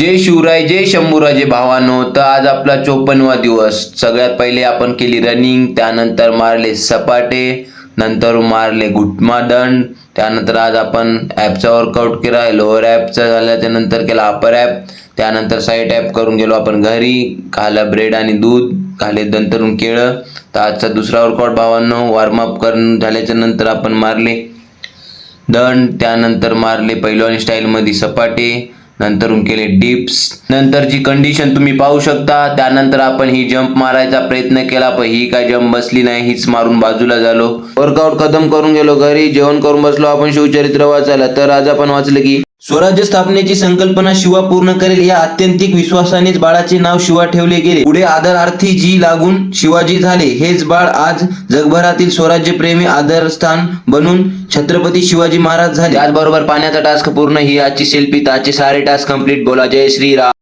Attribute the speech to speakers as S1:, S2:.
S1: जय शिवराय, जय शंभूराजे भावांनो. तर आज आपला 54वा दिवस. सगळ्यात पहिले आपण केली रनिंग, त्यानंतर मारले सपाटे, नंतर मारले घुटमादंड, त्यानंतर आज आपण ॲपचा वर्कआउट केला. लोअर ॲपचा झाल्याच्या नंतर केला अपर ॲप, त्यानंतर साईड ॲप करून गेलो आपण घरी. खाल्लं ब्रेड आणि दूध, खाल्ले नंतरून केळं. तर आजचा दुसरा वर्कआउट भावांनो. वॉर्मअप करून झाल्याच्या नंतर आपण मारले दंड, त्यानंतर मारले पैलवानी स्टाईलमध्ये सपाटे, नंतरून केले डिप्स. नंतरची कंडिशन तुम्ही पाहू शकता. त्यानंतर आपण ही जंप मारायचा प्रयत्न केला, पण ही काय जंप बसली नाही, हीच मारून बाजूला झालो. वर्कआउट खतम करून गेलो घरी. जेवण करून बसलो आपण शिवचरित्र वाचायला. तर आज आपण वाचलं की स्वराज्य स्थापनेची संकल्पना शिवा पूर्ण करेल या अत्यंतिक विश्वासानेच बाळाचे नाव शिवा ठेवले गेले. पुढे आदरार्थी जी लागून शिवाजी झाले. हेच बाळ आज जगभरातील स्वराज्य प्रेमी आदरस्थान बनून छत्रपती शिवाजी महाराज झाले. त्याचबरोबर पाण्याचा टास्क पूर्ण. ही आजची सेल्फी. आजचे सारे टास्क कंप्लीट. बोला जय श्रीराम.